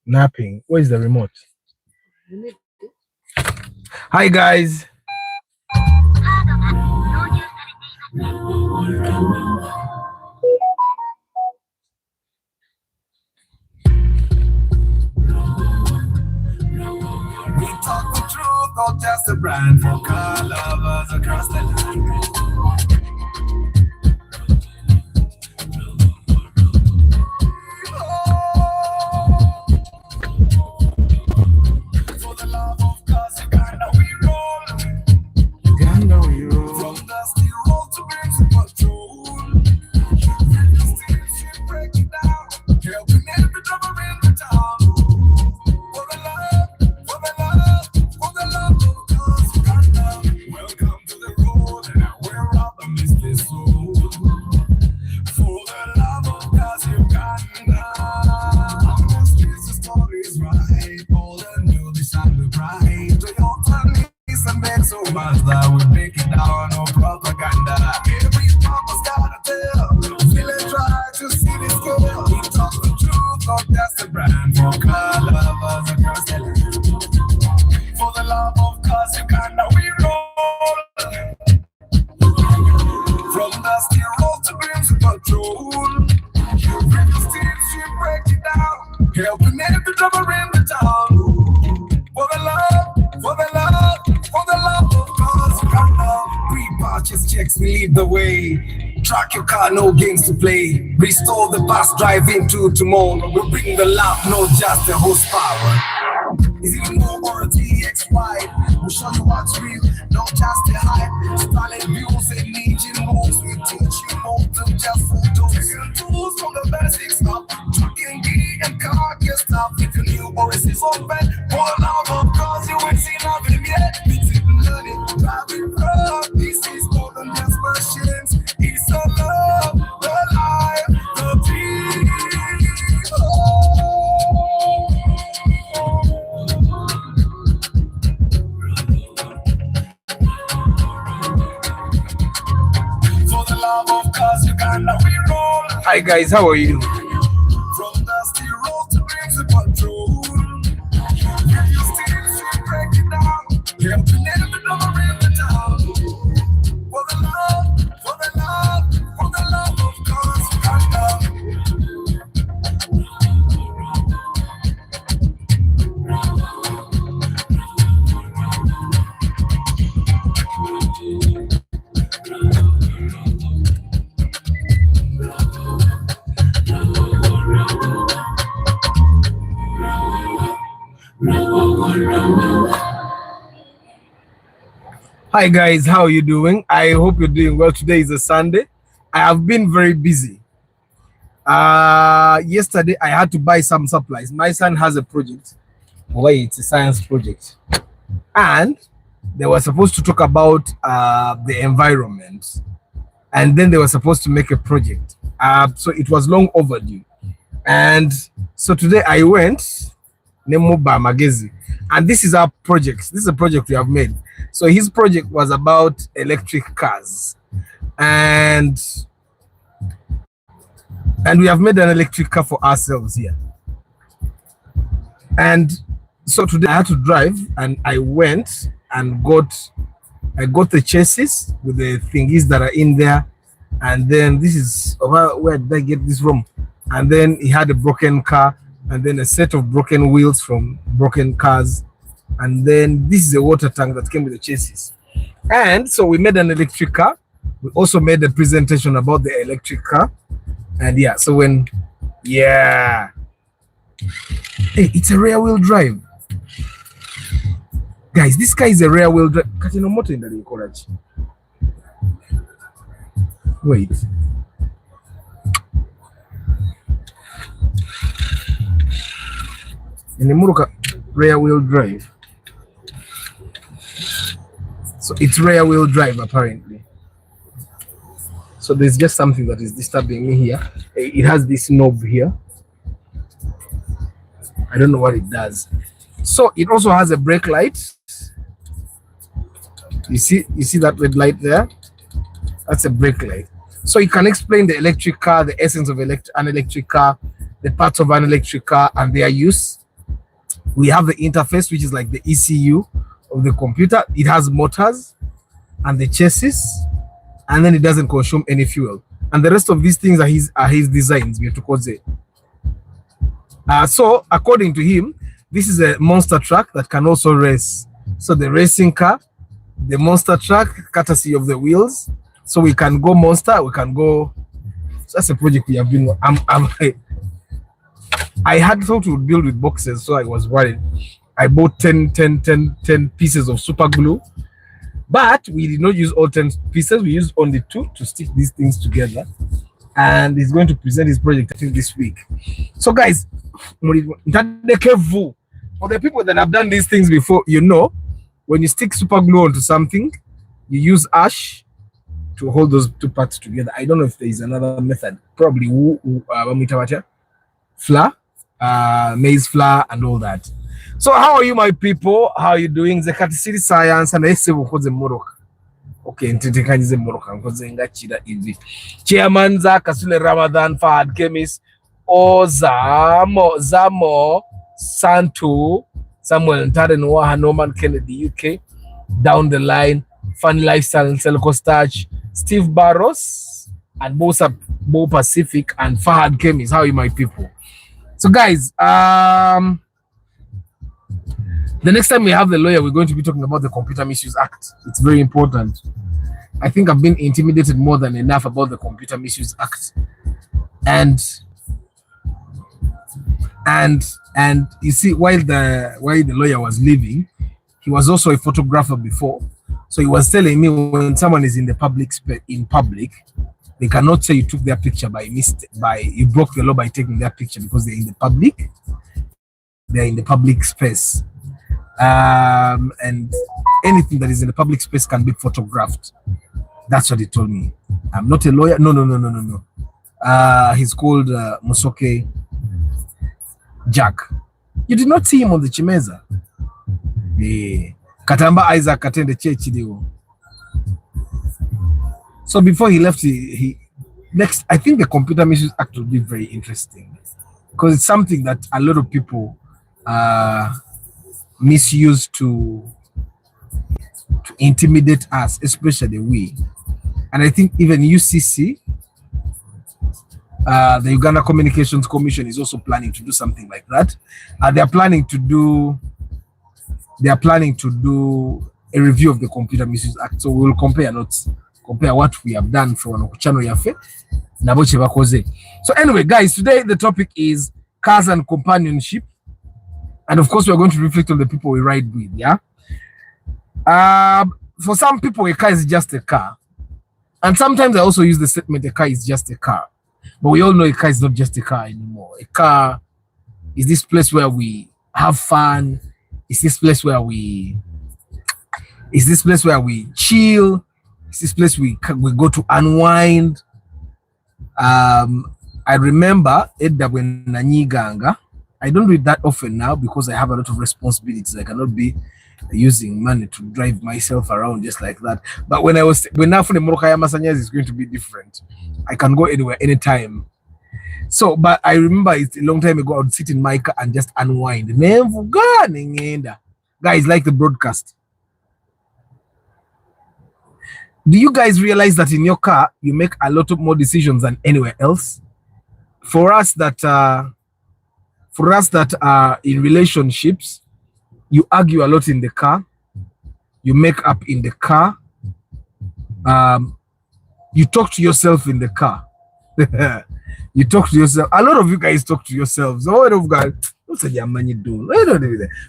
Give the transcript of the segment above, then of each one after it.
Napping. Where's the remote? Hi guys. We talk the truth, not just a brand for car lovers across the land. For the love of cars, Uganda we roll. Uganda we roll. From dusty road to Benz patrol. Still break it down. Helping every driver in the town. For the love, for the love, for the love of cars, Uganda. Welcome to the road, and we're out the misty soul. For the love of cars, Uganda. On the streets, the story's right. All the new, they shine the bright. Toyota, Nissan, Benz, so much that we break it down, no propaganda. Every mama's gotta tell. Feeling try to see the scale. We talk the truth, not just a brand. For car lovers across the land. For the love of cars, Uganda, we roll. From dusty road to Benz patrol. River streets, we break it down. Helping every driver in the town. For the love, for the love, for the love of cars, Uganda. Pre-purchase checks, we lead the way. Track your car, no games to play. Restore the bus, drive into tomorrow. We bring the love, not just the horsepower. Is it more or a TX5? We'll show you what's real, not just the hype. Styling views and engine moves. We teach you more than just photos. Taking tools from the basics up. Trucking gear and car gear stuff. If you new or is on bed, all out of cars, you ain't seen nothing yet. It's even learning, driving rough. This is more than just machines. It's a love, the life, the dream. For the love of cars, Uganda, we roll. Hi guys, how are you? From dusty road to Benz patrol. If you still break it down, helping every number in the town. For the love, for the love, for the love of cars, Uganda. Hi guys, how are you doing? I hope you're doing well. Today is a Sunday. I have been very busy. Yesterday I had to buy some supplies. My son has a project. Wait, it's a science project. And they were supposed to talk about the environment. And then they were supposed to make a project. So it was long overdue. And so today I went Nemo Magezi. And this is our project. This is a project we have made. So his project was about electric cars. And we have made an electric car for ourselves here. And so today I had to drive, and I went and got the chassis with the thingies that are in there. And then this is where did I get this from? And then he had a broken car, and then a set of broken wheels from broken cars. And then this is a water tank that came with the chassis. And so we made an electric car. We also made a presentation about the electric car. And yeah, so when, yeah. Hey, it's a rear wheel drive. Guys, this car is a rear wheel drive. Wait. In the Muruka rear wheel drive. So it's rear wheel drive apparently. So there's just something that is disturbing me here. It has this knob here. I don't know what it does. So it also has a brake light. You see that red light there? That's a brake light. So you can explain the electric car, the essence of an electric car, the parts of an electric car and their use. We have the interface, which is like the ECU of the computer. It has motors and the chassis, and then it doesn't consume any fuel. And the rest of these things are his designs. So according to him, this is a monster truck that can also race. So the racing car, the monster truck, courtesy of the wheels. So we can go monster, we can go. So that's a project we have been. I had thought we would build with boxes, so I was worried. I bought 10 pieces of super glue, but we did not use all 10 pieces. We used only 2 to stick these things together. And he's going to present his project, I think, this week. So, guys, for the people that have done these things before, you know, when you stick super glue onto something, you use ash to hold those 2 parts together. I don't know if there is another method. Probably flour, maize flour, and all that. So, how are you, my people? How are you doing? The City Science and the Morocco. Okay, ntetekanyize Morocco nkoze nga kira ivi. Chairman za Kasule Ramadan Fahad Chemist Zamo Santo Samuel Ntare Noah Norman Kennedy UK down the line Fun Lifestyle and Selco Starch Steve Barros and Bo Pacific and Fahad Chemist. How are you, my people? So guys, the next time we have the lawyer, we're going to be talking about the Computer Misuse Act. It's very important. I think I've been intimidated more than enough about the Computer Misuse Act. And you see, while the lawyer was leaving, he was also a photographer before. So he was telling me when someone is in the public, they cannot say you took their picture by mistake, you broke the law by taking their picture because they're in the public. They're in the public space. And anything that is in the public space can be photographed. That's what he told me. I'm not a lawyer. No. He's called Musoke Jack. You did not see him on the Chimeza. Katamba Isaac attended church. So before he left, he next, I think the Computer Misuse Act will be very interesting because it's something that a lot of people misuse to intimidate us, especially we. And I think even UCC, the Uganda Communications Commission, is also planning to do something like that. They are planning to do a review of the Computer Misuse Act. So we will compare notes, compare what we have done from channel Yafe. So anyway, guys, today the topic is cars and companionship. And of course, we're going to reflect on the people we ride with, yeah? For some people, a car is just a car. And sometimes I also use the statement, a car is just a car. But we all know a car is not just a car anymore. A car is this place where we have fun. It's this place where we chill. It's this place we go to unwind. I remember Edda when Nanyiganga. I don't do it that often now because I have a lot of responsibilities. I cannot be using money to drive myself around just like that. But when now for the Morokaya Masanyas is going to be different. I can go anywhere, anytime. So, but I remember it's a long time ago, I would sit in my car and just unwind. Guys, like the broadcast. Do you guys realize that in your car, you make a lot of more decisions than anywhere else? For us that are in relationships, you argue a lot in the car, you make up in the car, you talk to yourself in the car. You talk to yourself. A lot of you guys talk to yourselves. A lot of guys,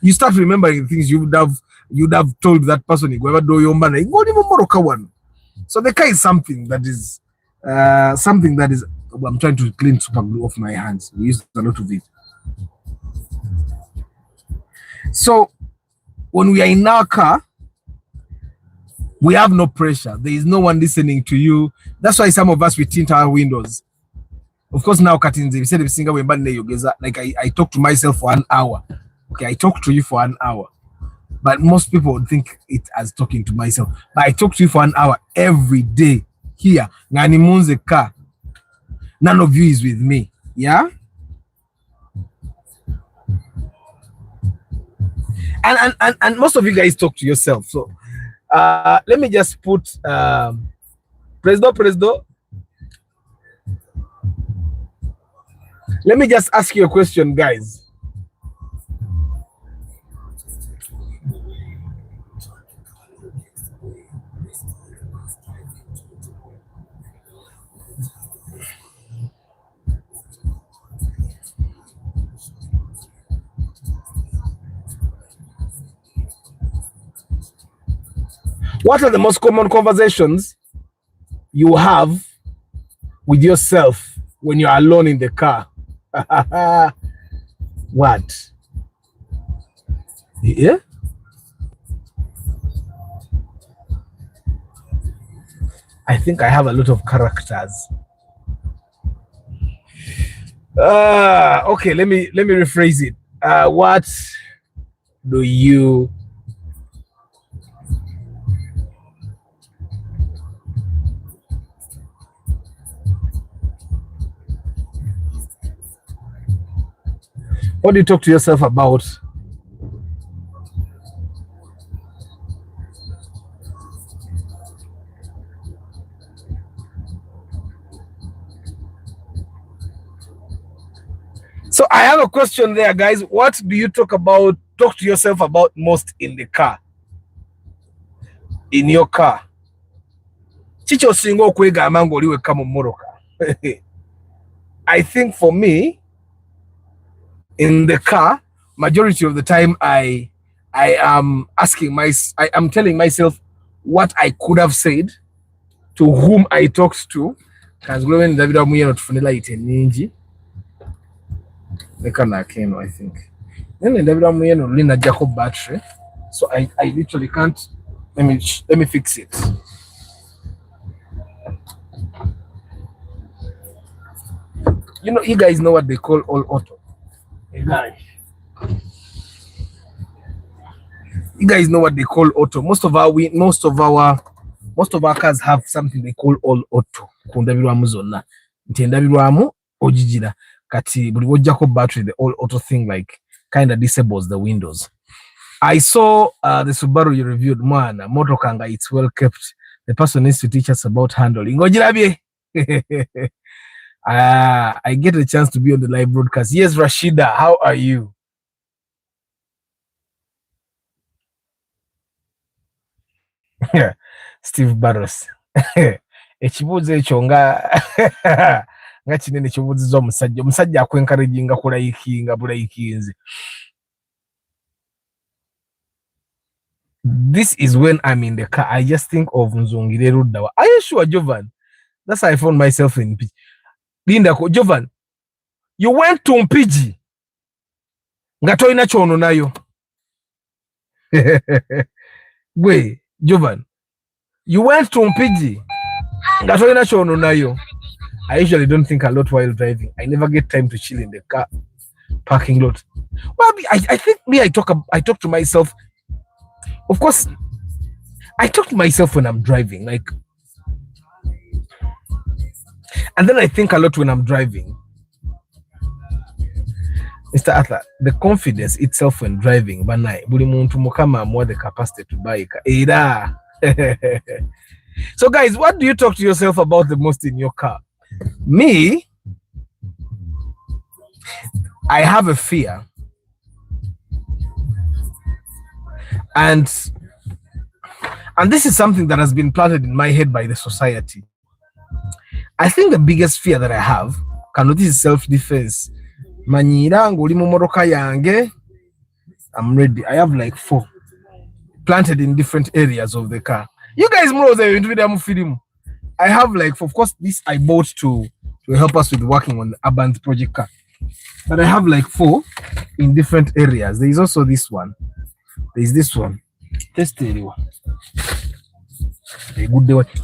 you start remembering things you'd have told that person. So the car is something that is I'm trying to clean super glue off my hands. We use a lot of it. So when we are in our car, we have no pressure. There is no one listening to you. That's why some of us, we tint our windows. Of course, now like I talk to myself for an hour. Okay, I talk to you for an hour. But most people would think it as talking to myself. But I talk to you for an hour every day here. Ngani car. None of you is with me. Yeah? And most of you guys talk to yourself. So let me just put President. Let me just ask you a question, guys. What are the most common conversations you have with yourself when you're alone in the car? What? Yeah? I think I have a lot of characters. Okay, let me rephrase it. What do you talk to yourself about? So I have a question there, guys. What do you talk to yourself about most in the car? In your car? Chicho singo kwega mango liwe kama moroka. I think for me, in the car, majority of the time I am I am telling myself what I could have said to whom I talked to. Because Gloven David Amuye not funela ite ninji. I think. Then David Amuye no lina Jacob battery. So I literally can't. Let me fix it. You know, you guys know what they call all auto. You guys know what they call auto. Most of our cars have something they call all auto. Kundabirwamu zonna. Ntendabirwamu ojijira. Kati buli wojjako battery, the all auto thing like kind of disables the windows. I saw the Subaru you reviewed, man, motokanga, it's well kept. The person needs to teach us about handling. Ngojirabye. I get a chance to be on the live broadcast. Yes, Rashida, how are you? Steve Barros. Ekibuuzo ekyo nga kinene kibuuziza omusajja akwencouraginga kulayikinga bulayikinze. This is when I'm in the car. I just think of Nzungire Rudawa. Are you sure, Jovan? That's how I found myself in Mpiji. Linda, Jovan, you went to Mpiji. Nga toyina kyono nayo. Wait, Jovan, you went to Mpiji. Nga toyina kyono nayo. I usually don't think a lot while driving. I never get time to chill in the car parking lot. Well, I think I talk to myself. Of course, I talk to myself when I'm driving, like, and then I think a lot when I'm driving. Mr. Arthur, the confidence itself when driving, banai, buli muntu mukama more the capacity to buy era. So guys, what do you talk to yourself about the most in your car? Me, I have a fear. And this is something that has been planted in my head by the society. I think the biggest fear that I have, this is self-defense. Manyirango uli mu motoka yange. I'm ready. I have like 4 planted in different areas of the car. You guys know the film. I have like 4. Of course, this I bought to help us with working on the urban project car. But I have like 4 in different areas. There is also this one. There is this one.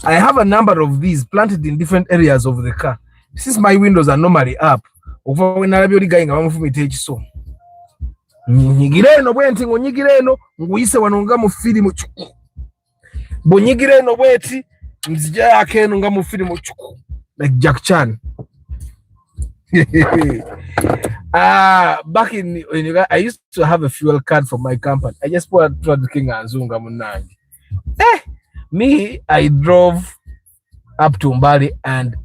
I have a number of these planted in different areas of the car. Since my windows are normally up, over when I be going around for me take so. Nyigireno bwenti ngonyigireno nguyise wanonga mu filimu chuku. Bonyigireno bweti nzija yakeno nga mu filimu chuku like Jack Chan. Back in Uganda, I used to have a fuel card for my company. I just put the king and zunga munangi. Me, I drove up to Mbali and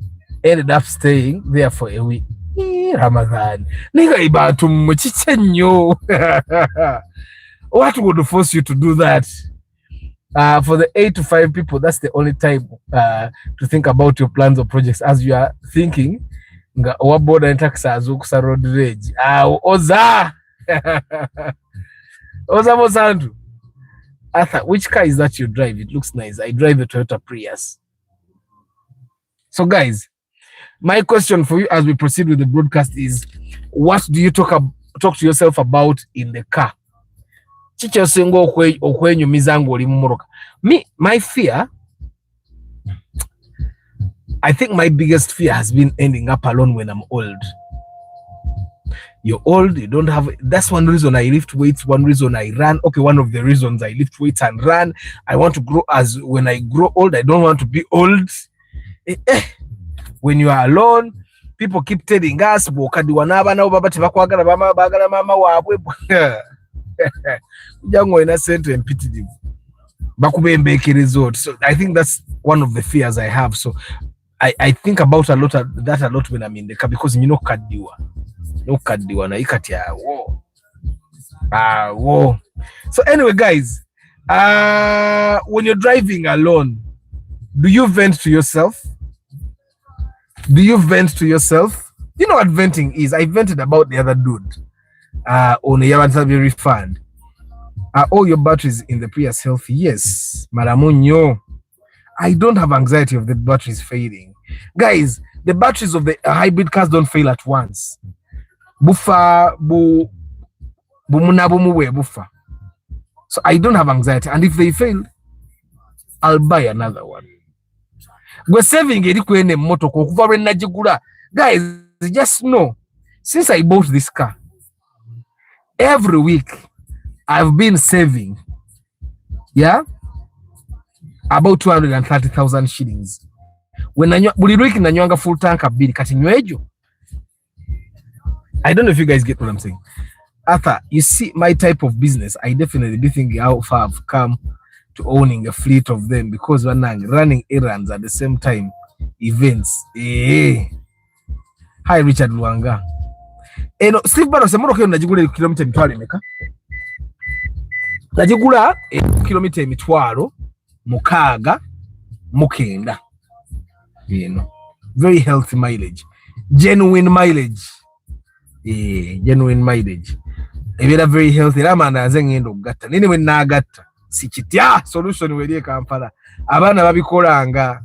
ended up staying there for a week. Ramadan. Nigga ibatu mchichenyo. What would force you to do that? For the 8 to 5 people, that's the only time to think about your plans or projects as you are thinking. Nga boda ntakisa azukusa road rage. Oza! Oza Mosandu. Arthur, which car is that you drive? It looks nice. I drive a Toyota Prius. So guys, my question for you as we proceed with the broadcast is, what do you talk to yourself about in the car? Me, my fear, I think my biggest fear has been ending up alone when I'm old. You're old, you don't have, that's one reason I lift weights, one reason I run. Okay, one of the reasons I lift weights and run. I want to grow as when I grow old, I don't want to be old. When you are alone, people keep telling us, so I think that's one of the fears I have. So I think about that a lot when I'm in the car, because you know kadiwa na ikati ya wo. So anyway, guys, when you're driving alone, do you vent to yourself? Do you vent to yourself? You know what venting is? I vented about the other dude on a Yawantabi refund. Are all your batteries in the Prius healthy? Yes, Maramunyo. I don't have anxiety of the batteries failing. Guys, the batteries of the hybrid cars don't fail at once. Bufa bu munabumu bufa. So I don't have anxiety, and if they fail, I'll buy another one. We're saving a motor. Guys, just know, since I bought this car, every week I've been saving, about 230,000 shillings. When I nywanga full tank of bill, I don't know if you guys get what I'm saying. Arthur, you see my type of business, I definitely do think how far I've come to owning a fleet of them, because when I'm running errands at the same time, events. Hi Richard Luanga. Steve Barrow se moroke najigula kilomita mitwalo meka. Najigula kilomita mitwalo mukaga mukenda. You know, very healthy mileage, genuine mileage. Genuine mileage. Ebera very healthy. Ramana azengendo gatta. Nini we nagatta. Sichitya solution weliye Kampala. Abana babikolanga.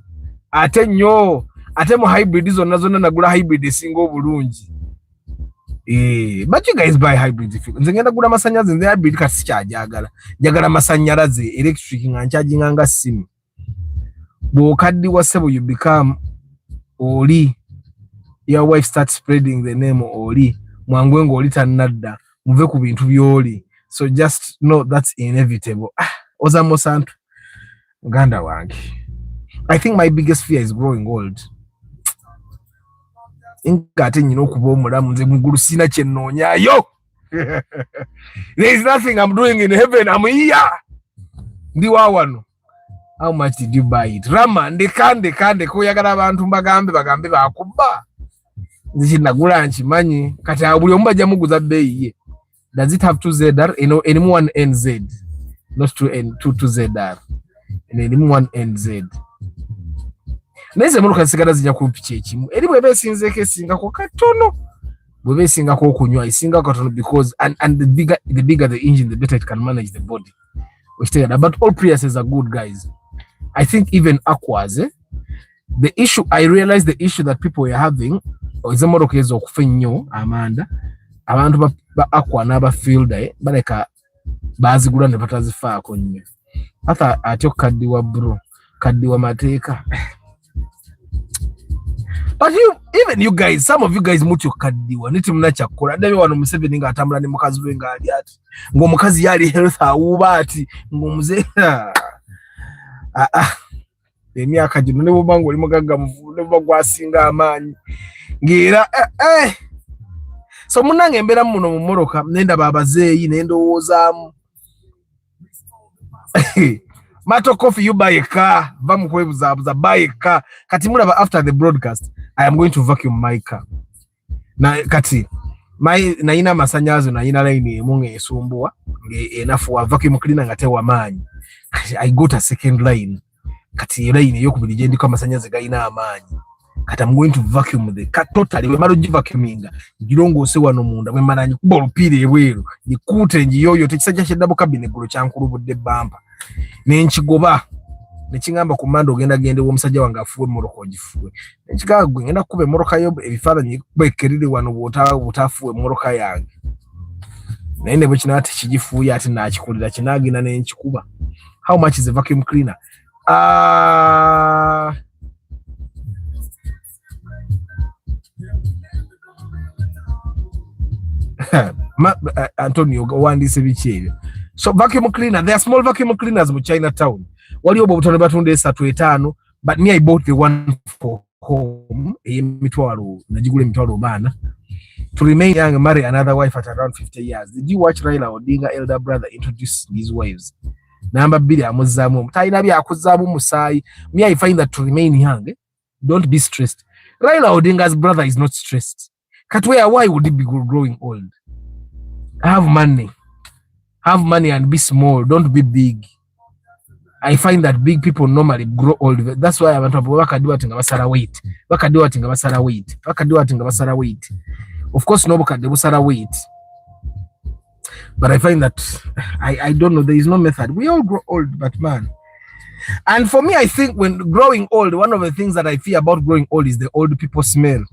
Ate nyo. Ate mu hybrid zonna nagula hybrid singo bulungi. But you guys buy hybrids if you. Nze ngenda gula masanyazi nze hybrid kasi kyajagala. Jagala masanyalaze electric nga charging anga sim. Bokaddi wasebo you become oli. Your wife starts spreading the name oli. Mwangwengo oli tanadda. Muve ku bintu byoli. So just know that's inevitable. Oza Mosantu. Uganda wange. I think my biggest fear is growing old. Ingate nyino kuba omulamu nze mugulu sina kye nnonyayo. There is nothing I'm doing in heaven. I'm here. Ndi wawano. How much did you buy it? Rama ndekande kuyagala abantu bagambe bakuba. Nzi nagula nchimanyi kati abuli ombaja muguza bei ye. Does it have 2 ZR? You know, anyone NZ, not 2 ZR. And anyone NZ. Neze muruka sigara zijja ku pichechi. Eri bwebe sinzeke singa ko katono. Bwebe singa ko kunywa isinga katono, because and the bigger the engine, the better it can manage the body. But all Priuses are good, guys. I think even Aquas, the issue, I realized the issue that people were having is a okufenyo Amanda. Abantu ba Aqua naba field baleka bazigula ne batazifaako nnyo. Ata atyo kaddiwa bro, kaddiwa mateeka. But even you guys, some of you guys mucho kaddiwa niti mnachakola. Ndabe wano Museveni nga atambula ne mukazi we nga ali ati ngo mukazi yali health awuba ati ngo muze emyaka gino ne bubango oli mugaga muvude bagwasinga amaanyi ngira So munange embera muno mu moroka nenda babazeeyi nendowoozamu Mato coffee you buy a car vamukwebuzabuza buy a car kati mulaba after the broadcast I am going to vacuum my car na kati nayina amasanyazo nayina line emu ngeesumbuwa enafuwa vacuum cleaner nga tewa maanyi I got a second line kati line eyokubiri gye ndiko amasanyazo gayina amaanyi kati I'm going to vacuum the car totally we maro vacuuminga girongoose wano munda bwe maranyi kuba olupiira ebweru gikuute njiyoyo tekisajja kyeddabu kabine gulo kyankulubudde bampa nenkigoba nekingamba ku manda ogenda gende omusajja wange afuwe moroko gifuwe nekigamba gwe ngenda kuba moroka yo ebifaananyi bekerire wano butafuwe moroka yange naye ne bwe kinaate kigifuuye ate nakikulira kinagenda nenkikuba. How much is a vacuum cleaner? Antonio wandise bikyebyo. So vacuum cleaner, there are small vacuum cleaners in Chinatown. Waliwo bobutone batunde 3-5, but me I bought the one for home. Emitwalo najigule mitwalo bana. To remain young and marry another wife at around 50 years. Did you watch Raila Odinga elder brother introduce his wives? Number 2 amuzamu. Taina bya akuzamu musayi. Me I find that to remain young, don't be stressed. Raila Odinga's brother is not stressed. Katwea, why would he be growing old? Have money and be small, don't be big. I find that big people normally grow old. That's why abantu bakadiwa tinga basara weight. Of course no bakade busara weight. But I find that I don't know, there is no method. We all grow old, but man. And for me, I think when growing old, one of the things that I fear about growing old is the old people smell.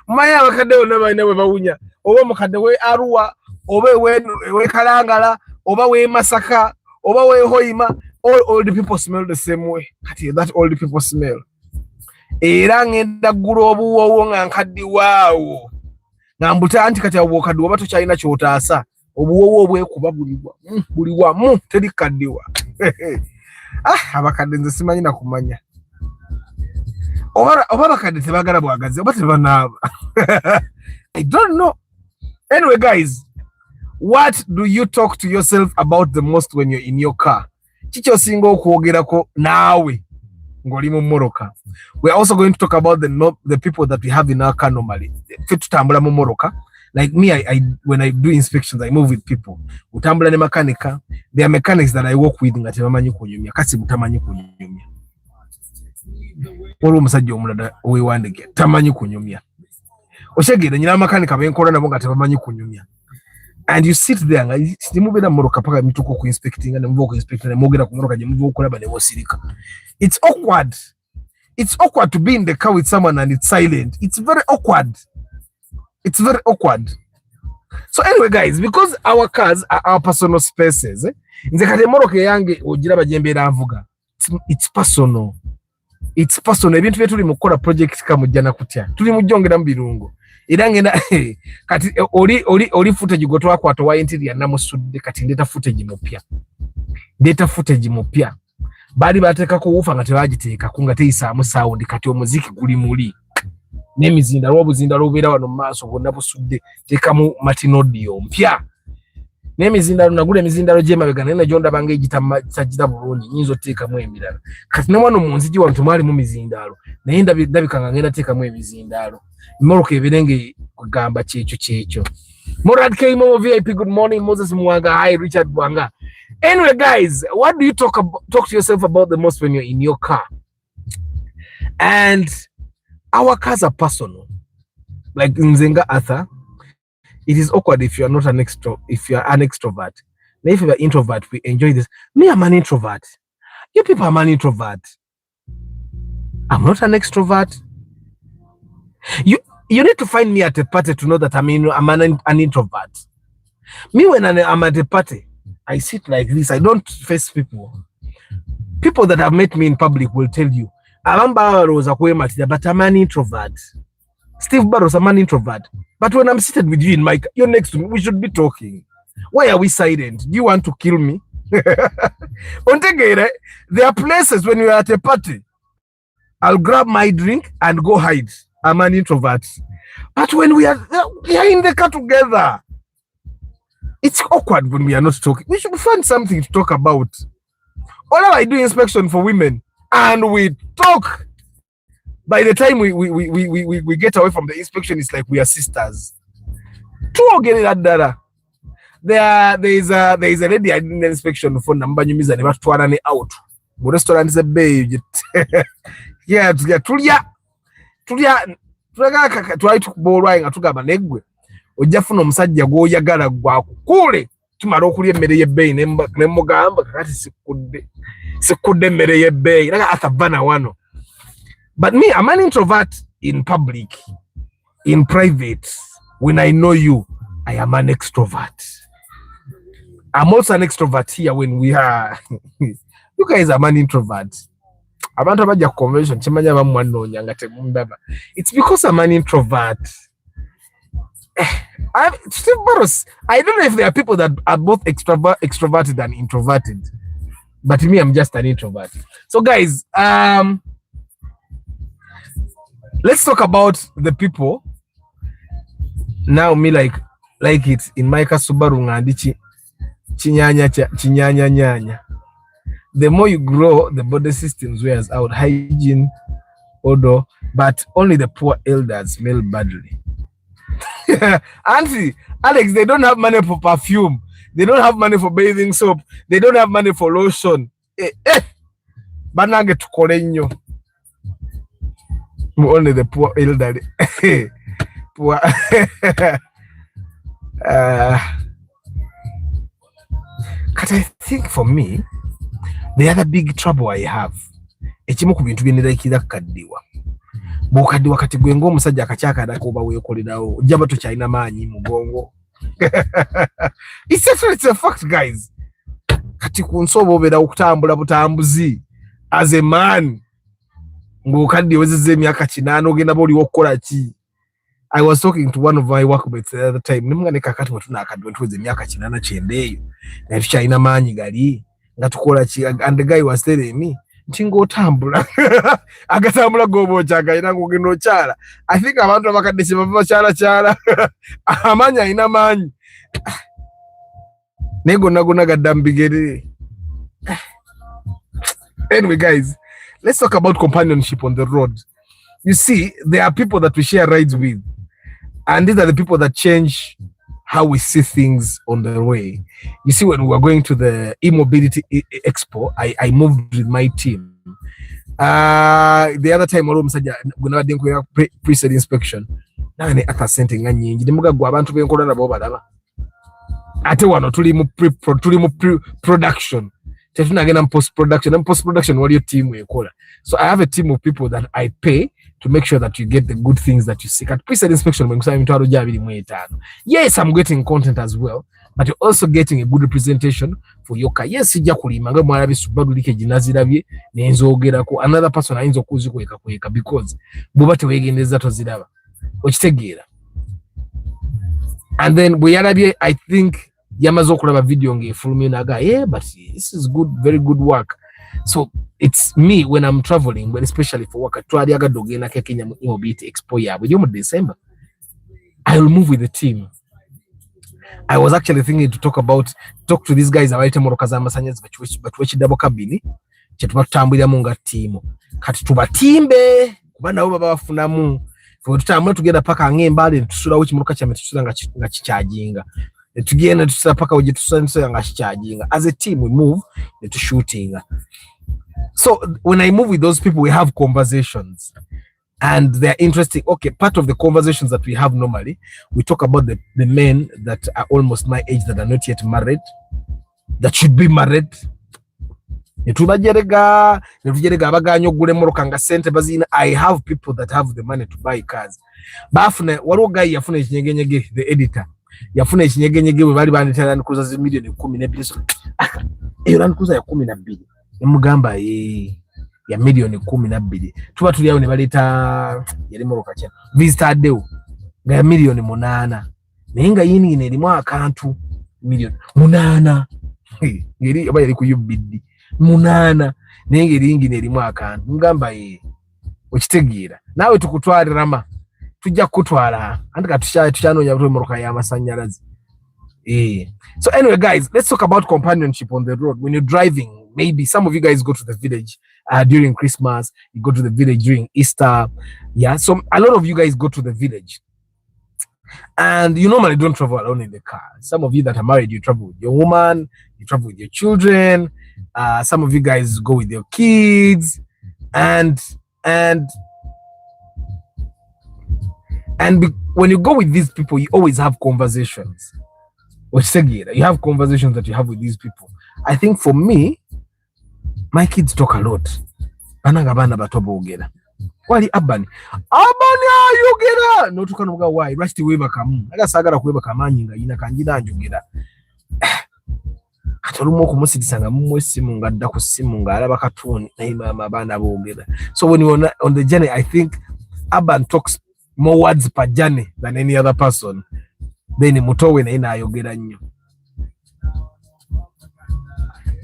Maya bakade onaba inawe bawunya. Oba mukade we Arua, oba we Kalangala, oba we Masaka, oba we Hoima, all old people smell the same way. That old people smell. Era ngenda guro obuwo nga nkaddi waawo. Ngambuta anti kati abokaddi oba tukyalina kyotaasa. Obuwo obwekuba buli wamu teri kaddiwa. Abakadde nze simanyi na kumanya. Oba bakadde tebagala bwagazi oba tebanaaba. I don't know. Anyway, guys, what do you talk to yourself about the most when you're in your car? Chicho singo kwogerako nawe ngoli mu moroka. We are also going to talk about the people that we have in our car normally. Tutambula mu moroka. Like me, I when I do inspections, I move with people. Utambula ne makanika. There are mechanics that I work with ngati bamanyi kunyumya. Kasi mutamanyi kunyumya. Olo musajja omulala owewandike tamanyi kunyumya. Oshegera nyina makanika benkola nabo ngati bamanyi kunyumya. And you sit there nga simubera moroka paka mituko ku inspecting and mvuko inspecting and mogera ku moroka je mvuko kolaba ne wosirika. It's awkward. It's awkward to be in the car with someone and it's silent. It's very awkward. So anyway, guys, because our cars are our personal spaces, nze kate moroka yange ogira bajembera avuga. It's personal. Ebintu bye tuli mukola project kamujjana kutya. Tuli mujongera mbirungo. Era ngenda kati oli footage gotwa kwa to wa interior namusudde kati ndeta footage mupya. Bali bateka ko ufa ngate bagiteeka kunga teisaamu sound kati omuziki guli muli. Nemizindalo obuzindalo obera wano maaso bonna busudde tekamu matinodio mpya. Nemizindalo nagule emizindalo jema begana na jonda bange egitajira bulungi nyinzo teekamu emirala. Kati ne wano munziji wantu mwali mu mizindalo naye ndabikanga ngenda teekamu emizindalo. Moroka ebirenge kugamba kyekyo. Morad K Momo VIP, good morning. Moses Mwanga, hi Richard Bwanga. Anyway, guys, what do you talk to yourself about the most when you're in your car? And our cars are personal. Like Nzenga Arthur, it is awkward if you're not an extrovert. Now, if you're an introvert, we enjoy this. Me, I'm an introvert. You people are an introvert. I'm not an extrovert. You need to find me at a party to know that I'm an introvert. Me, when I'm at a party, I sit like this. I don't face people. People that have met me in public will tell you, but I'm an introvert. Steve Barros, I'm an introvert. But when I'm seated with you in my car, you're next to me, we should be talking. Why are we silent? Do you want to kill me? There are places when you're at a party, I'll grab my drink and go hide. I'm an introvert. But when we are in the car together, it's awkward when we are not talking. We should find something to talk about. Or I do inspection for women and we talk. By the time we get away from the inspection, it's like we are sisters. There is a lady I did an inspection for number nyumiza ne batwalane out. Mu restaurant ze bay. Yeah, tulya twali tukubolwa nga tugamba neggwe ojja funa omusajja gw'oyagala gwakukule tumala okulya emmere y'ebbeeyi ne mugamba kakati sikudde emmere y'ebbeeyi naga akavana wano. But me, I'm an introvert in public. In private, when I know you, I am an extrovert. I'm also an extrovert here when we are. You guys are an introvert. Abantu abajja convention kimanya bamwanoonya nga temundaba. It's because I'm an introvert. I don't know if there are people that are both extroverted and introverted, but me, I'm just an introvert. So guys, let's talk about the people. Now me like it in my Subaru ngandi chinyanya nyanya. The more you grow, the body systems wears out, hygiene, odor, but only the poor elders smell badly. Auntie, Alex, they don't have money for perfume. They don't have money for bathing soap. They don't have money for lotion. Banage tukolenyo. Only the poor elderly. Poor. But I think for me, the other big trouble I have, ekimu ku bintu byeneraikira kukaddiwa. Bw'okaddiwa kati gwe ng'omusajja akakyakadako oba weekolerawo ojjaba tokyalina maanyi mu bwongo. It's a fact, guys. Kati ku nsi oba obeera okutambula butambuzi as a man ng'okaddiwa wezezza emyaka 8 ogenda b'oliwo okukola ki? I was talking to one of my workmates the other time. Nimunga ne kakati bwe tunaakaddiwa tuweze emyaka 8 9 eyo naye tukyalina maanyi gali nga tukola ki? And the guy was telling me nti ng'otambula agatambula g'obookyaga alina ng'ogenda okyala. I think abantu abakadde kye bava bakyalakyala amaanyi alina maanyi naye gonna gadda mu bigere. Anyway, guys, let's talk about companionship on the road. You see, there are people that we share rides with, and these are the people that change how we see things on the way. You see, when we were going to the e-mobility expo, I moved with my team. The other time, pre-sale inspection. Ate wano tuli mu production. Post-production. And post-production, what your team will call. So I have a team of people that I pay to make sure that you get the good things that you seek. At pre-sale inspection, yes, I'm getting content as well, but you're also getting a good representation for your car. Yes, another person ayinza okuzikweka because bubate wegendeza toziraba. And then I think yamaze okulaba video ngefulumye naga, yeah, but this is good, very good work. So it's me when I'm traveling, but especially for work, twali agadogena ke Kenya mobility expo yabwe yo mu December. I will move with the team. I was actually thinking to talk to these guys abaite moroka za masanyazi batuwechi double cabin kye tubatambulira mu nga team. Kati tubatimbe kuba nabo baba bafunamu. Fwe tutambula tugenda paka ngembale tusula wichi moroka kyame tusula nga kichajinga. Tugenda tusula paka uje tusula nga kichajinga. As a team we move to shooting. So when I move with those people, we have conversations and they're interesting. Okay, part of the conversations that we have normally, we talk about the men that are almost my age that are not yet married, that should be married. I have people that have the money to buy cars. Bafune waro guy yafune kinyegenyege, the editor yafune kinyegenyege we bali banditira Land Cruiser zi million 12. Eyo Land Cruiser ya 12 emugamba ya million 12. Tuba tuli awo ne baleta yali moroka cyane visitor deo ga million 8. Nenga yini ne limu akantu million 8. Ngeri aba yali ku UBD 8 nenge lingi ne limu akantu mugamba okitegeera nawe tukutwalirama tujja kutwala anti katushanoonya butwe y'amasanyalaze. So anyway, guys, let's talk about companionship on the road. When you're driving, maybe some of you guys go to the village during Christmas, you go to the village during Easter. Yeah, so a lot of you guys go to the village. And you normally don't travel alone in the car. Some of you that are married, you travel with your woman, you travel with your children. Some of you guys go with your kids. And when you go with these people, you always have conversations. You have conversations that you have with these people. I think for me, my kids talk a lot. Wali abani ayogera no tukanoga why rasti weba kamu agasagara kuweba kamanyi nga yina kanjira njogera atolumo kumusidisanga mumwe simu ngadda ku simu ngalaba katuni naye mama bana boogera. So when you're on the journey, I think Aban talks more words per journey than any other person. Then mutowe naye nayogera nnyo.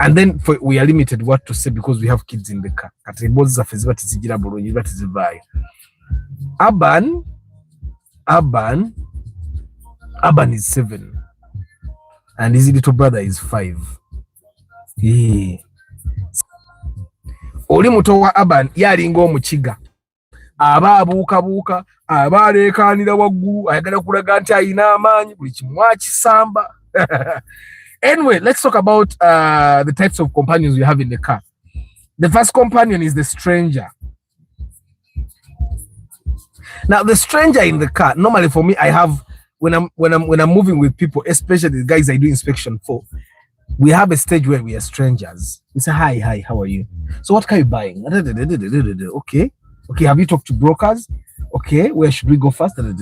And then we are limited what to say because we have kids in the car. Katribozi za feziba tizigira bulungi batizivayo. Aban is 7 and his little brother is 5. Oli muto wa Aban yalinga omukiga. Aba abuuka aba aleekaanira waggulu ayagala kulaga nti ayina amaanyi buli kimu akisamba. Anyway, let's talk about the types of companions we have in the car. The first companion is the stranger. Now, the stranger in the car, normally for me, I have when I'm moving with people, especially the guys I do inspection for, we have a stage where we are strangers. We say, hi, how are you? So what are you buying? Okay, have you talked to brokers? Okay, where should we go first? And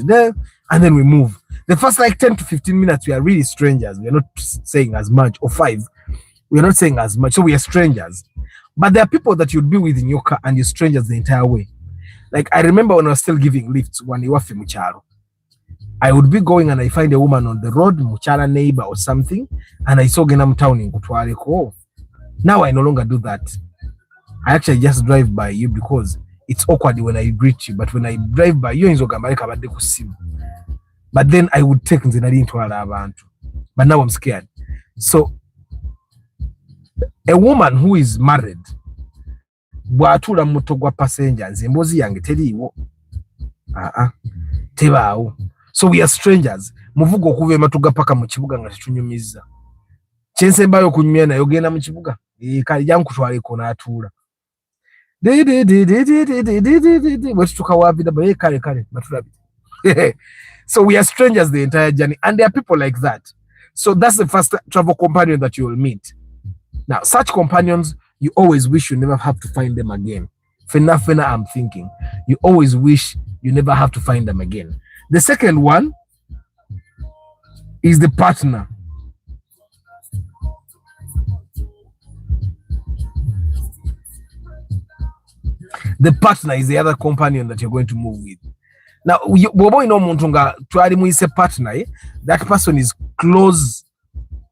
then we move. The first like 10 to 15 minutes, we are really strangers. We are not saying as much, or 5. We are not saying as much. So we are strangers. But there are people that you'd be with in your car and you're strangers the entire way. Like I remember when I was still giving lifts, when you were Mucharo, I would be going and I find a woman on the road, Muchara neighbor or something, and I saw Genam Town in Kutwale. Oh, now I no longer do that. I actually just drive by you because it's awkward when I greet you. But when I drive by you, but then I would take Nzinari into Abantu. But now I'm scared. So a woman who is married, bwatula mutogwa passenger nzembozi yange teriwo. Tebaawo. So we are strangers. Muvugo okuva ematuga paka mu kibuga nga tetunyumiza. Kyensembayo kunyumya nayo genda mu kibuga. Kale jankutwale ko naatuula. Wetutuka wabida baye kale batulabite. So we are strangers the entire journey, and there are people like that. So that's the first travel companion that you will meet. Now, such companions, you always wish you never have to find them again. Fena, I'm thinking. You always wish you never have to find them again. The second one is the partner. The partner is the other companion that you're going to move with. Now, bobo ino muntu nga twali muise partner, that person is close,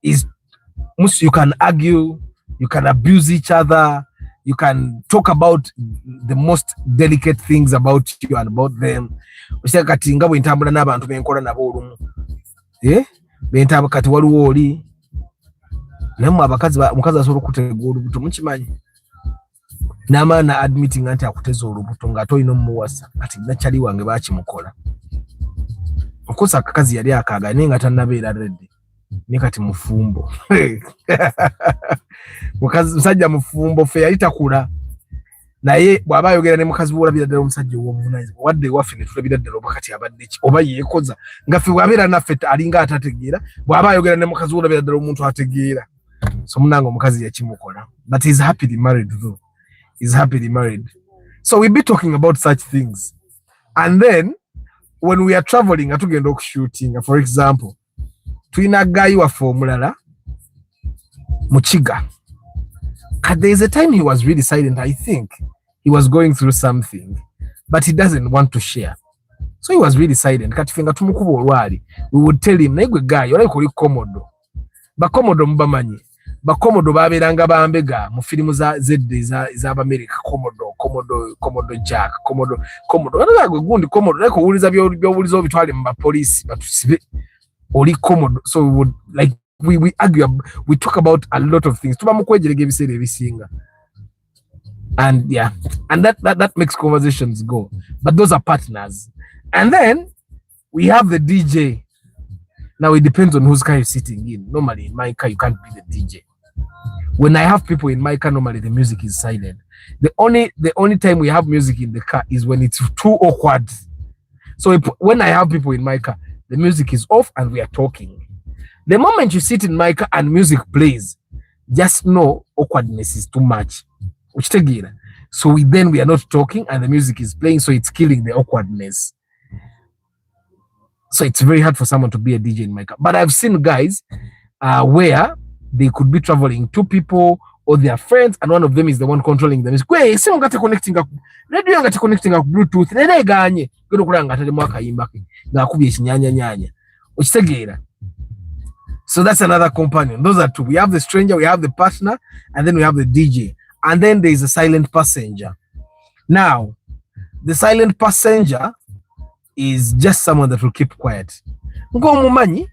you can argue, you can abuse each other, you can talk about the most delicate things about you and about them. Kati nga bwe ntambula n'abantu benkola nabo olumu. Bentaba kati waliwo oli. Namu mukazi asobola okutegula olubuto mukimanyi. N'amaana admitting anti akuteza olubuto nga toyina omuwasa kati nachali wange bakimukola. Okosa akakazi yali akaga naye nga tannabeera ready. Ni kati mufumbo. Musajja mufumbo fe yali takula. Naye bw'aba ayogera ne mukazi wolabira ddala omusajja ow'omunayiza. Wadde waffe ne tulabira ddala oba kati abadde ki oba yeekoza. Nga ffe bw'abeera naffe alinga atategeera. Bw'aba ayogera ne mukazi wolabira ddala omuntu ategeera. So munange omukazi yakimukola. But he's happily married though. He's happily married. So we'll be talking about such things. And then, when we are traveling, atugenda okushooting, for example, twina guy wa formula Muchiga. There is a time he was really silent. I think he was going through something, but he doesn't want to share. So he was really silent. Katifinga tumukuba olwali. We would tell him, naigwe guy, olai kuli komodo. Ba komodo mbamanyi. bakomodo baberanga bambega mu filimu za zedde za America. Komodo Jack komodo walaga gundi komodo like uwuliza byowuliza bitwale mu police batusibe oli komodo. So we would like we argue, we talk about a lot of things tuba mukwejerege ebisere ebisinga, and yeah, and that makes conversations go. But those are partners. And then we have the DJ. Now it depends on whose car you're sitting in. Normally in my car you can't be the DJ. When I have people in my car, normally the music is silent. The only time we have music in the car is when it's too awkward. So when I have people in my car, the music is off and we are talking. The moment you sit in my car and music plays, just know awkwardness is too much. So we are not talking and the music is playing, so it's killing the awkwardness. So it's very hard for someone to be a DJ in my car. But I've seen guys where they could be traveling, two people or their friends, and one of them is the one controlling the music. Wait, so ngate connecting up radio, ngate connecting up Bluetooth. Nene ganye gono kulanga tali mwaka yimbake na kubye kinyanya. Ukitegera. So that's another companion. Those are two. We have the stranger, we have the partner, and then we have the DJ. And then there is a silent passenger. Now, the silent passenger is just someone that will keep quiet. Ngo mumanyi,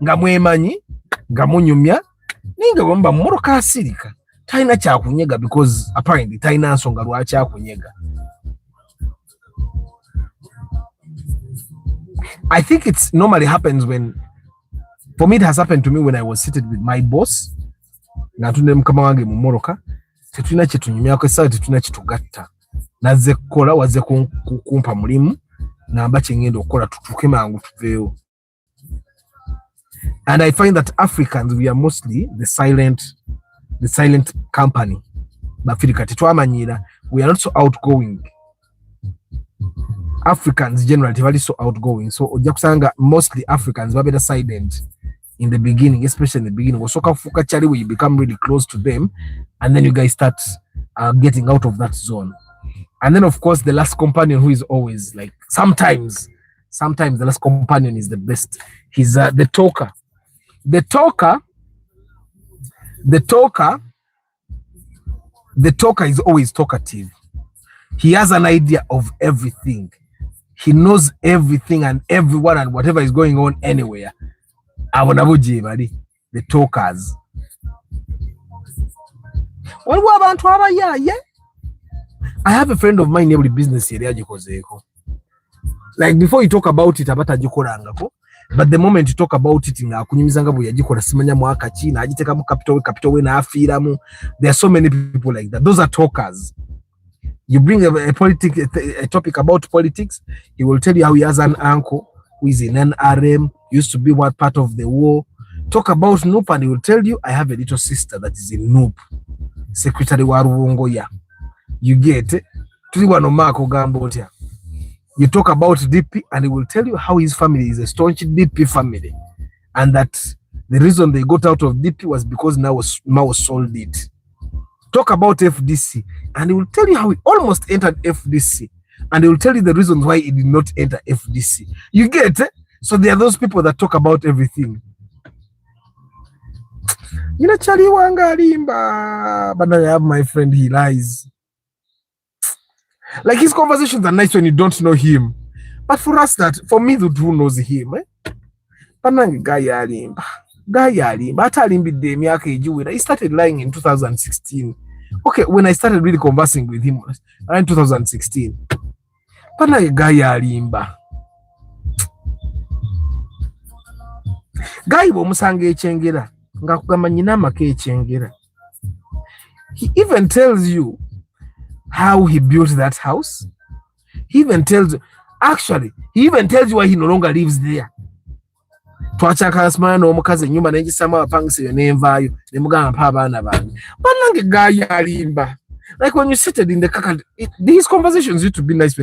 nga mwemanyi, nga munyumya, ninga wamba moroka asirika. Taina cha kunyega because apparently taina nsonga lwacha kunyega. I think it's normally happens when, for me it has happened to me when I was seated with my boss. Na tunde mkama wange mu moroka, tetuna chetunyumya ko sawa tetuna chetugatta. Naze kola waze kumpa mulimu na ambache ngendo kola tutuke mangu tuveyo. And I find that Africans, we are mostly the silent company. We are not so outgoing. Africans generally are so outgoing. So mostly Africans were better silent in the beginning, especially in the beginning. Where you become really close to them, and then you guys start getting out of that zone. And then of course the last companion, who is always like sometimes the last companion is the best. He's the talker. The talker is always talkative. He has an idea of everything. He knows everything and everyone and whatever is going on anywhere. The talkers. I have a friend of mine every business area. Like before you talk about it, but the moment you talk about it, there are so many people like that. Those are talkers. You bring a topic about politics, he will tell you how he has an uncle who is in an RM, used to be what part of the war. Talk about Noop and he will tell you, I have a little sister that is in Noop. Secretary wa Ruwongoya. You get it? You talk about DP and he will tell you how his family is a staunch DP family. And that the reason they got out of DP was because Mao sold it. Talk about FDC and he will tell you how he almost entered FDC. And he will tell you the reasons why he did not enter FDC. You get it? So there are those people that talk about everything. You know, Charlie Wangalimba, but I have my friend, he lies. Like his conversations are nice when you don't know him. But for us for me who knows him, he started lying in 2016. Okay, when I started really conversing with him around 2016. Guy bomusanga echengera ngakugamba nyina make echengera. He even tells you how he built that house. He even tells you why he no longer lives there. Twachakasmana omukazi nyumba nengisama apangise nenvayo nemugamba pa abana bange. Banange guy alimba. Like when you seated in the car, these conversations used to be nice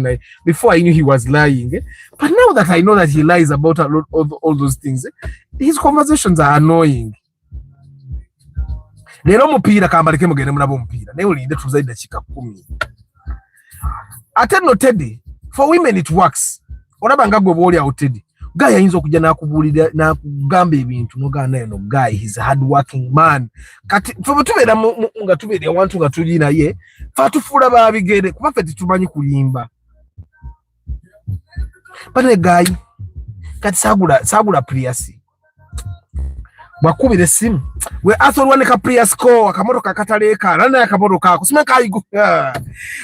before I knew he was lying. But now that I know that he lies about all those things, his conversations are annoying. Lero mupira kambaleke mugende mulabo mupira. Ne ulinde tuzaida chika 10. Ate no Teddy. For women it works. Olaba ngagwe boli out Teddy. guy ayinza okujja n'akubuulira n'akugamba ebintu n'ogamba naye no guy he's a hard working man. Kati ffe tubeera nga tubeera awantu nga tuli naye fe atufuula baabigere kuba ffe tetumanyi kuyimba. Bane guy kati saagula Prius bwakubira essimu we asolwa ne ka Prius ko akamotoka akataleekaana naye akamotoka ako simeka ayigu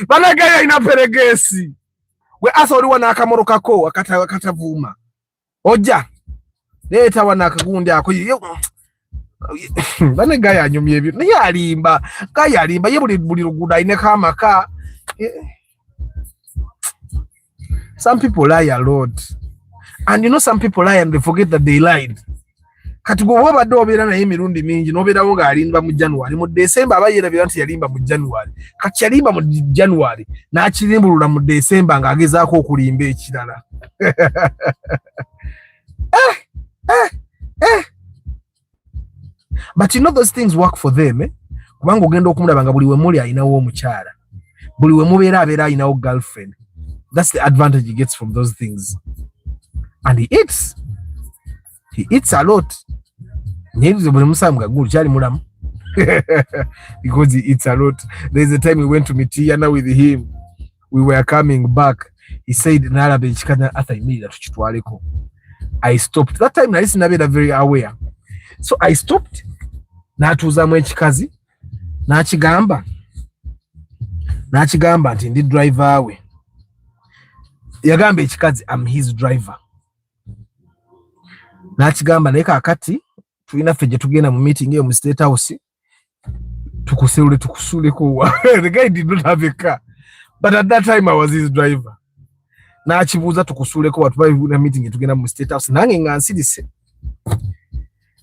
bane guy alina peregesi we asolwa n'akamotoka ko akatavuuma ojja leeta wana akagundi ako bane guy anyumya ebyo naye alimba ye buli luguudo alineko amaka. Some people lie a lot. And you know some people lie and they forget that they lied. Kati gwe wabadde obeera naye emirundi mingi n'obeerawo ng'alimba mu January. Mu December aba yeerabira nti yalimba mu January. Kati yalimba mu January n'akirimbulula mu December ng'agezaako okulimba ekirala. But you know those things work for them, eh? Kubanga ogenda okumulaba nga buli we muli ayinawo omukyala. Buli we mubeera abeera ayinawo girlfriend. That's the advantage he gets from those things. And he eats a lot. Because he eats a lot. There's a time we went to Mitiana with him. We were coming back. He said, I stopped. That time I listened very aware. So I stopped. Natuzamu ekikazi. Nachigamba nti ndi driver we. Yagamba ekikazi I'm his driver. Nakigamba naye kakati tulina ffe gye tugenda mu meeting eyo mu State House tukusuleko. The guy did not have a car, but at that time I was his driver. Nakibuuza tukusuleko watuba meeting tugenda mu State House nange nga nsirise.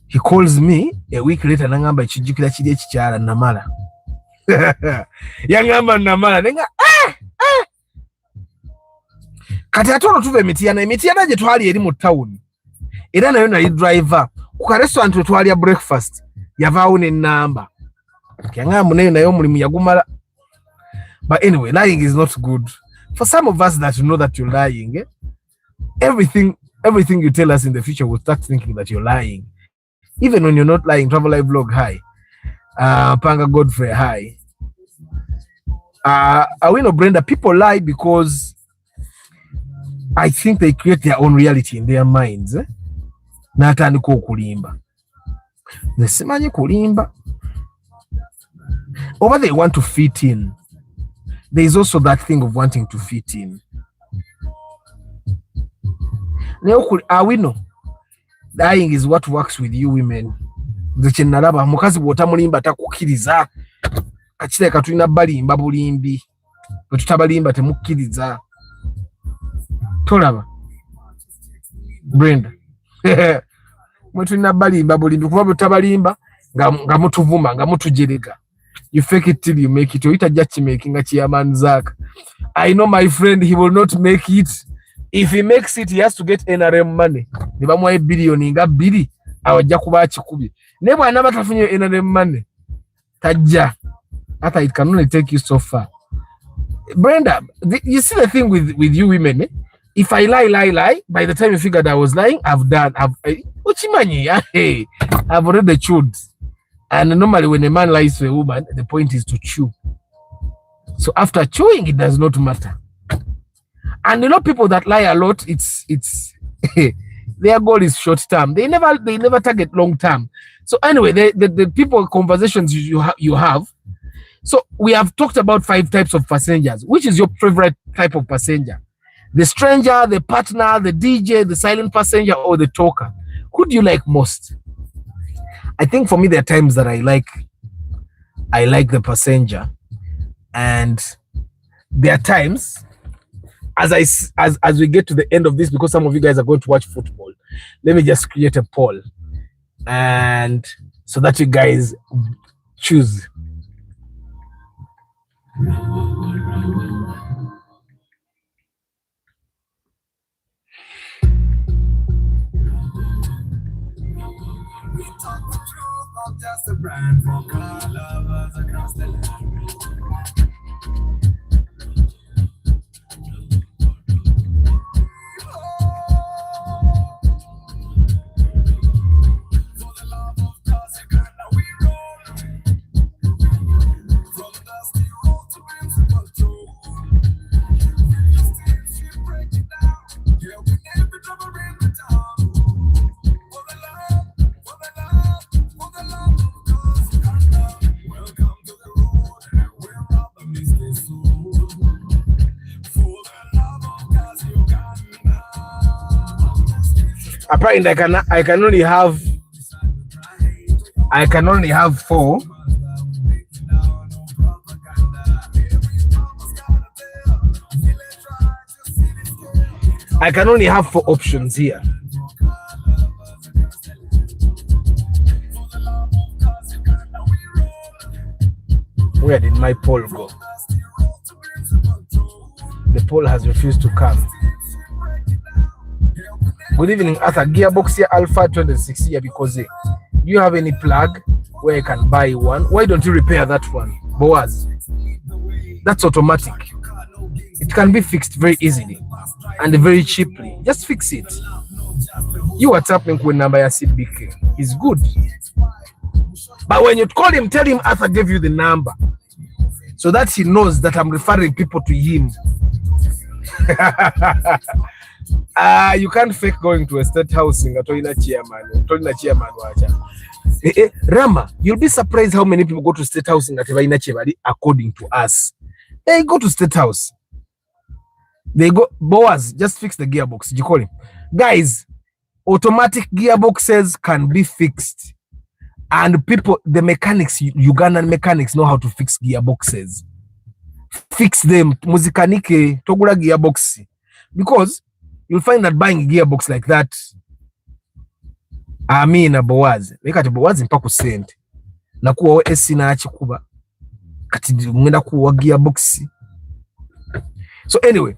He calls me a week later nangamba ekijjukira kiri ekikyala namala. Yangamba namala nenga kati atono tuve Mitiana gye twali eri mu town era nayo nali driver ku ka restaurant we twali ya breakfast yavaawo n'ennamba yangamba nayo omulimu yagumala. But anyway, lying is not good. For some of us that know that you're lying, everything you tell us in the future we'll start thinking that you're lying. Even when you're not lying. Travel Live Vlog, hi. Panga Godfrey, hi. Awino Brenda, people lie because I think they create their own reality in their minds. Natandika okulimba. Nesimanyi kulimba. Or they want to fit in. There is also that thing of wanting to fit in. Awino. Lying is what works with you women. Nalaba mukazi bw'otamulimba takukkiriza. Kakireka tulina balimba bulimbi. Bwe tutabalimba temukkiriza. Tolaba Brenda. Mwe tulina balimba bulimbi kuba bwe tutabalimba nga mutuvuma nga mutujerega. You fake it till you make it. Oyita just making a chairman Zach. I know my friend, he will not make it. If he makes it, he has to get NRM money. Niba mwa billion nga bili awajja kuba akikubye. Ne bwana batafunye NRM money. Tajja. Ata it can only take you so far. Brenda, you see the thing with you women, eh? If I lie, by the time you figured I was lying, Uchimanyi, I've already chewed. And normally when a man lies to a woman, the point is to chew. So after chewing, it does not matter. And you know, people that lie a lot, it's their goal is short term. They never target long term. So anyway, the people conversations you have. So we have talked about 5 types of passengers. Which is your favorite type of passenger? The stranger, the partner, the DJ, the silent passenger, or the talker? Who do you like most? I think for me, there are times that I like the passenger, and there are times as we get to the end of this, because some of you guys are going to watch football, let me just create a poll, and so that you guys choose. Just a brand for car lovers across the land. Apparently, I can only have 4. I can only have 4 options here. Where did my poll go? The poll has refused to come. Good evening, Arthur. Gearbox here, Alpha 26 here, because do you have any plug where I can buy one? Why don't you repair that one, Boaz? That's automatic. It can be fixed very easily and very cheaply. Just fix it. You WhatsApp me with number ya CBK is good. But when you call him, tell him Arthur gave you the number so that he knows that I'm referring people to him. You can't fake going to a state housing. Rama, you'll be surprised how many people go to state housing according to us. They go to state house. They go, Boaz, just fix the gearbox. You call him. Guys, automatic gearboxes can be fixed. And people, the mechanics, Ugandan mechanics know how to fix gearboxes. Fix them. Muzikanike, togura gearbox. Because you'll find that buying a gearbox like that, Boaz, lekati Boaz mpaka sente. Na kuwa esi na achikuba. Kati mwenda kuwa gearbox. So anyway,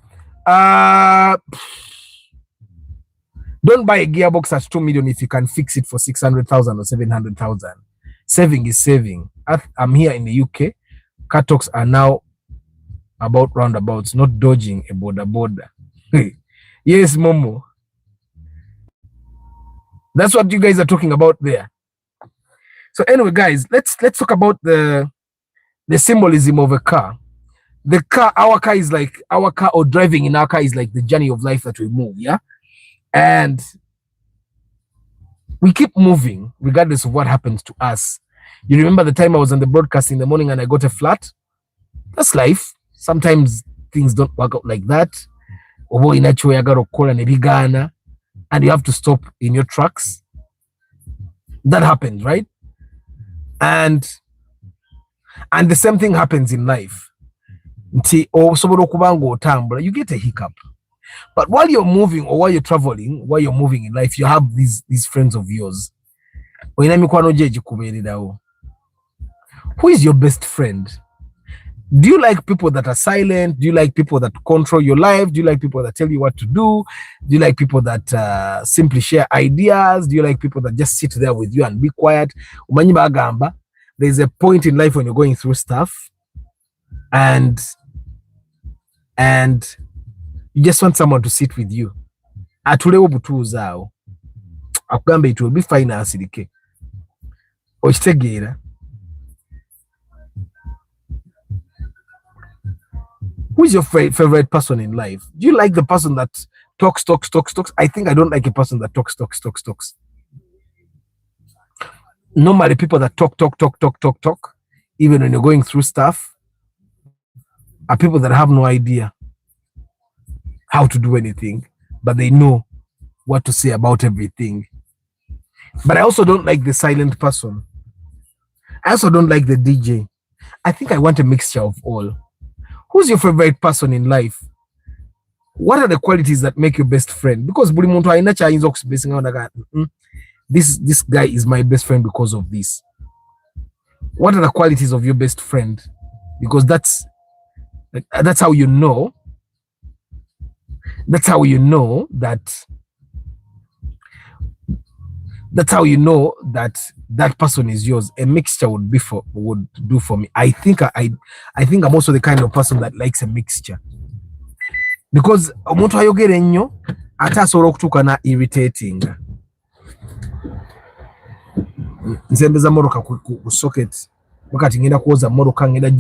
don't buy a gearbox at 2 million if you can fix it for 600,000 or 700,000. Saving is saving. I'm here in the UK. Car talks are now about roundabouts, not dodging a border. Yes, Momo. That's what you guys are talking about there. So anyway, guys, let's talk about the symbolism of a car. The car, our car, or driving in our car is like the journey of life that we move, yeah? And we keep moving regardless of what happens to us. You remember the time I was on the broadcast in the morning and I got a flat? That's life. Sometimes things don't work out like that. And you have to stop in your tracks. That happens, right? And the same thing happens in life. You get a hiccup. But while you're moving or while you're traveling, while you're moving in life, you have these friends of yours. Who is your best friend? Do you like people that are silent? Do you like people that control your life? Do you like people that tell you what to do? Do you like people that simply share ideas? Do you like people that just sit there with you and be quiet? There's a point in life when you're going through stuff and you just want someone to sit with you. Atulewo butuuzaawo. Akugamba it will be fine asirike. Okitegeera. Who is your favorite person in life? Do you like the person that talks? I think I don't like a person that talks. Normally people that talk, even when you're going through stuff, are people that have no idea how to do anything, but they know what to say about everything. But I also don't like the silent person. I also don't like the DJ. I think I want a mixture of all. Who's your favorite person in life? What are the qualities that make your best friend? Because this guy is my best friend because of this. What are the qualities of your best friend? Because that's how you know. That's how you know that that person is yours. A mixture would do for me. I think I'm also the kind of person that likes a mixture. Because omuntu ayogera ennyo ate asobola okutuuka na irritating. Nzembeza moroka ku socket. Wakati ngenda kuoza moroka ngenda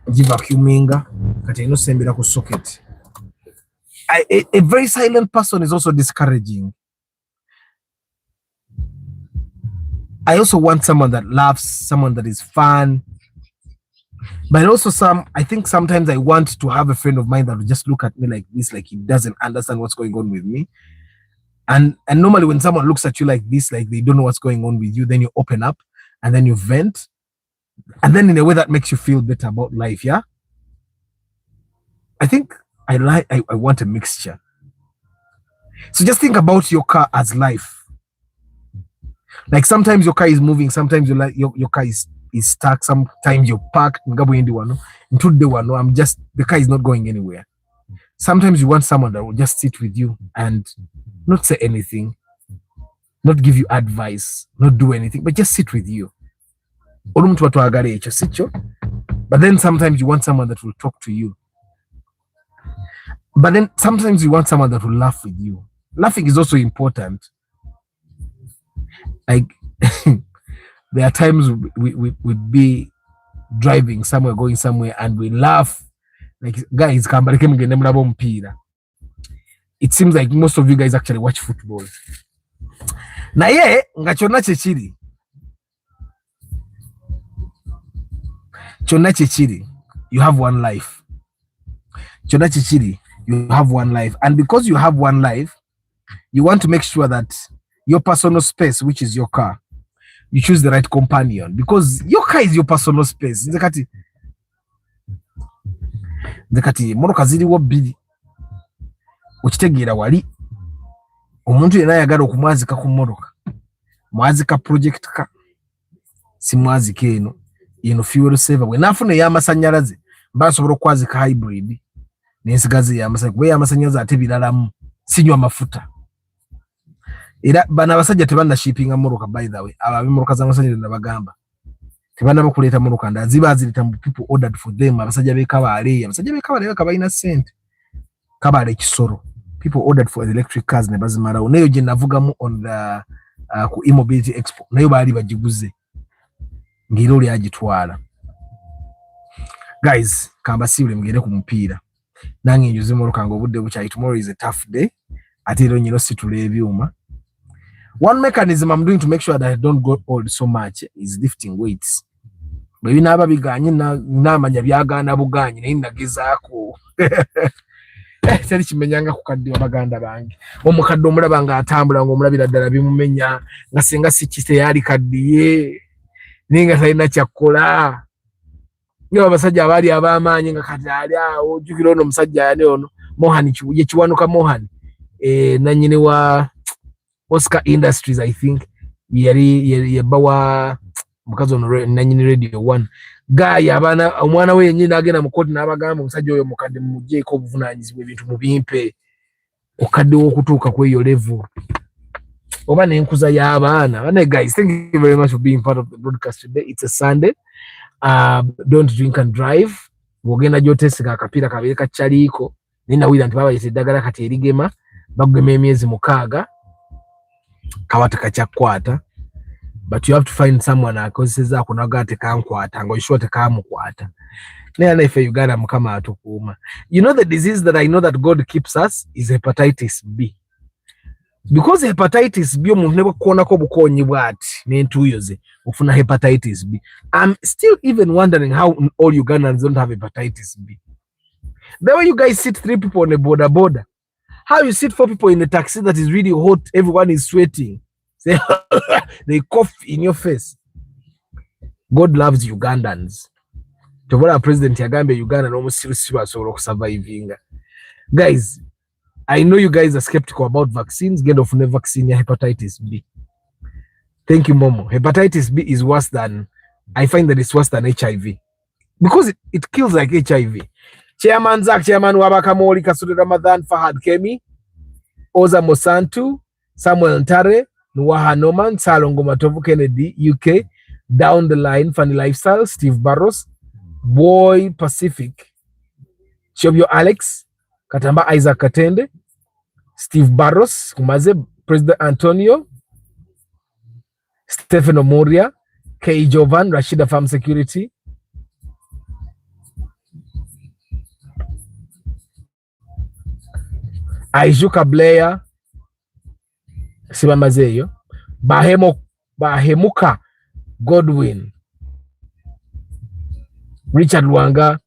vacuuminga kati eno sembera ku socket. A very silent person is also discouraging. I also want someone that laughs, someone that is fun. But also I think sometimes I want to have a friend of mine that will just look at me like this, like he doesn't understand what's going on with me. And normally when someone looks at you like this, like they don't know what's going on with you, then you open up and then you vent, and then in a way that makes you feel better about life. Yeah, I think I want a mixture. So just think about your car as life. Like sometimes your car is moving, sometimes your car is stuck, sometimes you're parked. I'm just, the car is not going anywhere. Sometimes you want someone that will just sit with you and not say anything, not give you advice, not do anything, but just sit with you. But then sometimes you want someone that will talk to you. But then sometimes you want someone that will laugh with you. Laughing is also important. Like there are times we'd be driving somewhere, going somewhere, and we laugh. Like, guys, it seems like most of you guys actually watch football. Na ye ngachona chechiri. Chona chechiri. You have one life. Chona chechiri. You have one life. And because you have one life, you want to make sure that your personal space, which is your car, you choose the right companion, because your car is your personal space. Nzekati moroka ziriwo bbiri okitegeera wali omuntu yenna ayagala okumwazika ku moroka mwazika project ka si mwazika eno fuel saver bwe naafuna ey'amasanyalaze mba asobola okwazika hybrid n'ensigaze ey'amasanyalaze kuba ey'amasanyalaze ate biralamu sinywa amafuta. Era bano abasajja tebannashippinga moroka, by the way, ab'emoroka z'amasanyalaze nabagamba tebannaba kuleeta moroka ndala, ziba zireta mu people ordered for them. Abasajja b'e Kabale kabalina ssente, Kabale Kisoro, people ordered for electric cars ne bazimalawo. Nayo gye navugamu on the ku e-mobility expo, nayo baali bagiguze ng'era oli agitwala. Guys, kambasiibule mugende ku mupiira nange njuze moroka ng'obudde bukyayi. Tomorrow is a tough day, ate era nyino situla ebyuma. One mechanism I'm doing to make sure that I don't go old so much is lifting weights. Bwe binaaba biganye n'amanya byagaana buganye naye nagezaako. Teri kimenyanga ku kadde wa baganda bange. Omukadde omulaba nga atambula ng'omulabira ddala bimumenya nga singa si kiteyali kaddiye naye nga talina kyakkola. Nga abasajja abaali ab'amaanyi nga kati ali awo. Ojjukira ono omusajja yani ono Mohani ye Kiwanuka Mohani nannyini wa Oscar Industries, I think yali bawa mukazi ono nannyini Radio 1 guy abaana omwana we yennyini agenda mu kkooti n'abagamba omusajja oyo mukadde mumuggyeeko obuvunaanyizibwa ebintu mubimpe okadde w'okutuuka ku eyo level oba n'enkuza y'abaana. And guys, thank you very much for being part of the broadcast today. It's a Sunday. Don't drink and drive. Bw'ogenda gy'oteseka akapiira kabeere kakyaliiko naye nawulira nti babayita eddagala kati erigema bagema emyezi 6 kaba tekakyakwata, but you have to find someone akozesezaako naga tekankwata ng'oyishuwa tekamukwata. Naye naife Uganda mukama atukuuma. You know the disease that I know that God keeps us is hepatitis B. Because hepatitis B omuntu ne bwekukoonako obukoonyi bw'ati n'entuuyo ze ofuna hepatitis B. I'm still even wondering how all Ugandans don't have hepatitis B. The way you guys sit 3 people on a border, how you sit 4 people in a taxi that is really hot, everyone is sweating. They cough in your face. God loves Ugandans. Tobola president yagambe Uganda no musirisiba asobola okusurviving. Guys, I know you guys are skeptical about vaccines. Get off the vaccine ya hepatitis B. Thank you, Momo. Hepatitis B is worse than, I find that it's worse than HIV. Because it kills like HIV. Chairman Zach, Chairman Wabakamori, Kasuri Ramadan, Fahad Kemi, Oza Mosantu, Samuel Ntare, Nwaha Noman, Salongo Matovu Kennedy, UK, down the line, Funny Lifestyle, Steve Barros, Boy Pacific, Chobyo Alex, Katamba Isaac Katende, Steve Barros, Kumaze, President Antonio, Stephen Omoria, K. Jovan, Rashida Farm Security, Aijuka Blair, Sibamazeyo, Bahemuka Godwin, Richard Wanga,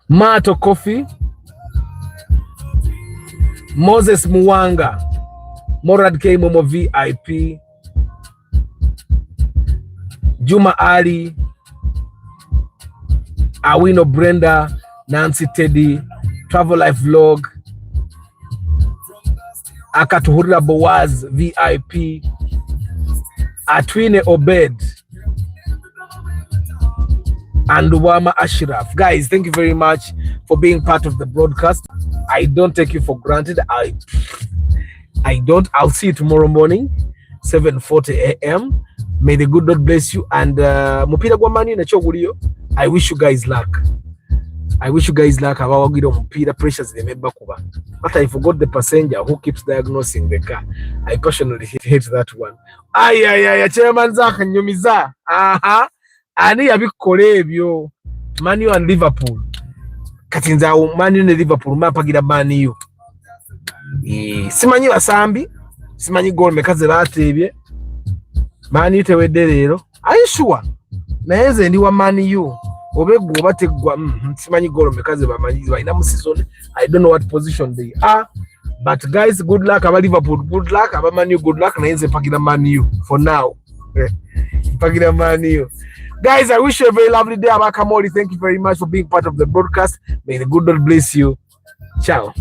Mato Coffee, Moses Muwanga, Morad K Momo VIP, Juma Ali, Awino Brenda, Nancy Teddy, Travel Life Vlog, Akatuhurira Boaz VIP, Atwine Obed, and Wama Ashraf. Guys, thank you very much for being part of the broadcast. I don't take you for granted. I don't. I'll see you tomorrow morning, 7:40 a.m. May the good Lord bless you. And Mupira Gwamani na choguliyo. I wish you guys luck. Abawagira omupira pressures nemeba kuba. But I forgot the passenger who keeps diagnosing the car. I personally hate that one. Chairman Zaka nyumiza. Ani yabikole ebyo. Man U and Liverpool. Kati nza Man U ne Liverpool mapagira Man U. Simanyi basambi, simanyi goal mekaze batebye. Man U tewedde leero. Are you sure? Nayenze ndi wa Man U. Obeggo bategwa simanyi goal mekaze bamanyi balina mu season. I don't know what position they are. But guys, good luck aba Liverpool, good luck aba Man U, good luck. Nayenze pagira Man U for now. Pagira Man U. Guys, I wish you a very lovely day. Abakamori, thank you very much for being part of the broadcast. May the good Lord bless you. Ciao.